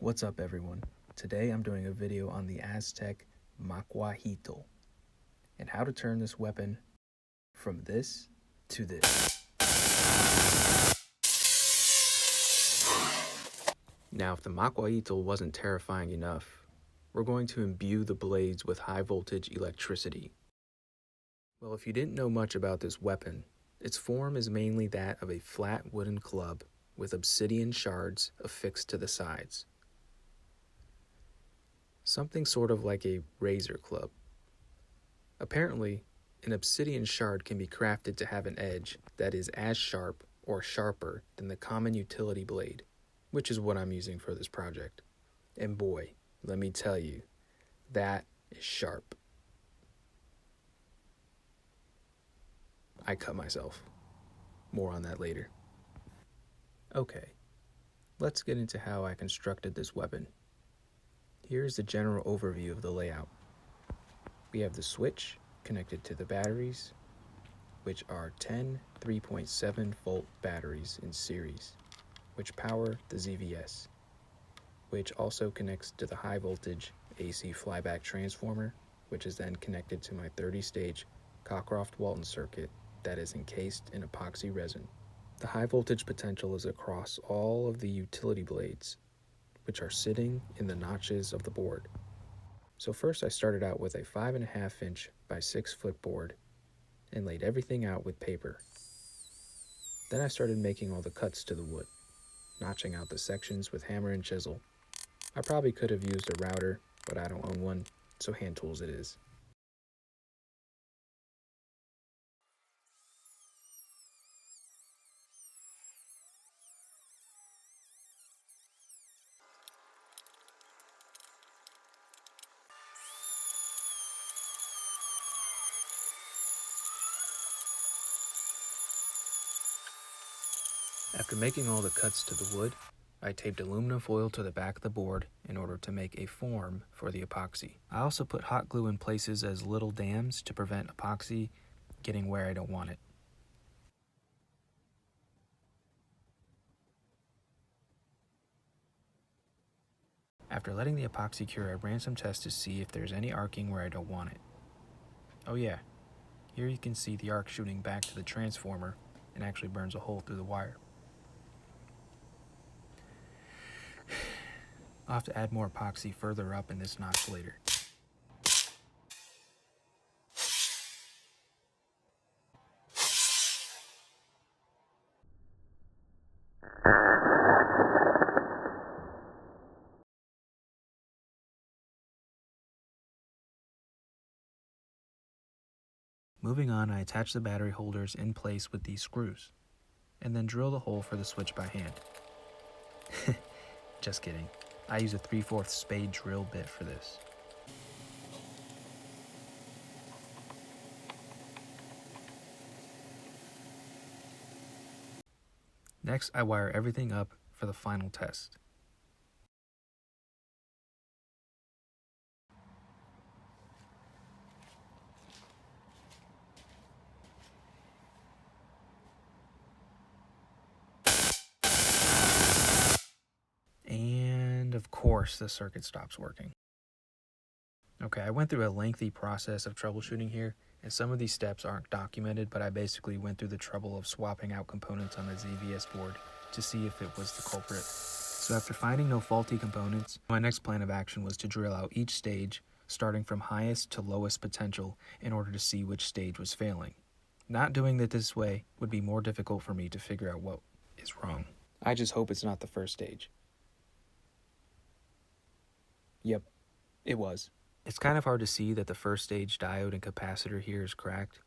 What's up, everyone? Today I'm doing a video on the Aztec Macuahuitl and how to turn this weapon from this to this. Now, if the Macuahuitl wasn't terrifying enough, we're going to imbue the blades with high voltage electricity. Well, if you didn't know much about this weapon, its form is mainly that of a flat wooden club with obsidian shards affixed to the sides. Something sort of like a razor club. Apparently, an obsidian shard can be crafted to have an edge that is as sharp or sharper than the common utility blade, which is what I'm using for this project. And boy, let me tell you, that is sharp. I cut myself. More on that later. Okay, let's get into how I constructed this weapon. Here's the general overview of the layout. We have the switch connected to the batteries, which are 10 3.7 volt batteries in series, which power the ZVS, which also connects to the high voltage AC flyback transformer, which is then connected to my 30-stage cockcroft-walton circuit that is encased in epoxy resin. The high voltage potential is across all of the utility blades, which are sitting in the notches of the board. So first I started out with a 5.5 inch by 6 foot board and laid everything out with paper. Then I started making all the cuts to the wood, notching out the sections with hammer and chisel. I probably could have used a router, but I don't own one, so hand tools it is. After making all the cuts to the wood, I taped aluminum foil to the back of the board in order to make a form for the epoxy. I also put hot glue in places as little dams to prevent epoxy getting where I don't want it. After letting the epoxy cure, I ran some tests to see if there's any arcing where I don't want it. Oh yeah, here you can see the arc shooting back to the transformer and actually burns a hole through the wire. I'll have to add more epoxy further up in this notch later. Moving on, I attach the battery holders in place with these screws, and then drill the hole for the switch by hand. Just kidding. I use a 3/4 spade drill bit for this. Next, I wire everything up for the final test. And of course, the circuit stops working. Okay, I went through a lengthy process of troubleshooting here, and some of these steps aren't documented, but I basically went through the trouble of swapping out components on the ZVS board to see if it was the culprit. So after finding no faulty components, my next plan of action was to drill out each stage, starting from highest to lowest potential in order to see which stage was failing. Not doing it this way would be more difficult for me to figure out what is wrong. I just hope it's not the first stage. Yep, it was. It's kind of hard to see that the first stage diode and capacitor here is cracked,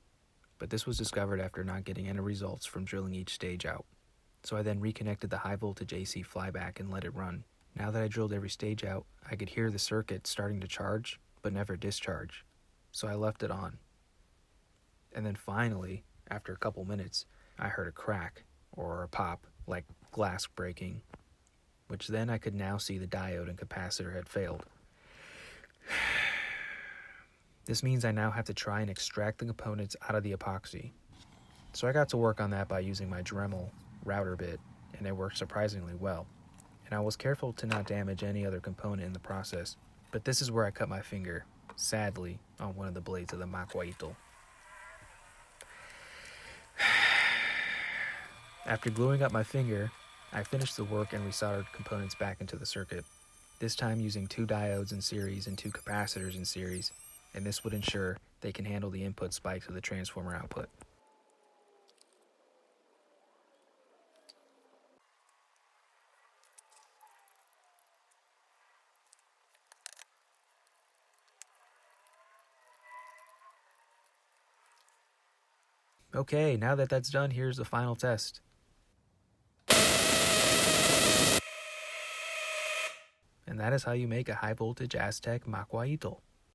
but this was discovered after not getting any results from drilling each stage out. So I then reconnected the high voltage AC flyback and let it run. Now that I drilled every stage out, I could hear the circuit starting to charge, but never discharge. So I left it on. And then finally, after a couple minutes, I heard a crack, or a pop, like glass breaking, which then I could now see the diode and capacitor had failed. This means I now have to try and extract the components out of the epoxy. So I got to work on that by using my Dremel router bit and it worked surprisingly well. And I was careful to not damage any other component in the process. But this is where I cut my finger, sadly, on one of the blades of the Macuahuitl. After gluing up my finger, I finished the work and resoldered components back into the circuit, this time using 2 diodes in series and 2 capacitors in series, and this would ensure they can handle the input spikes of the transformer output. Okay, now that that's done, here's the final test. And that is how you make a high voltage Aztec Macuahuitl.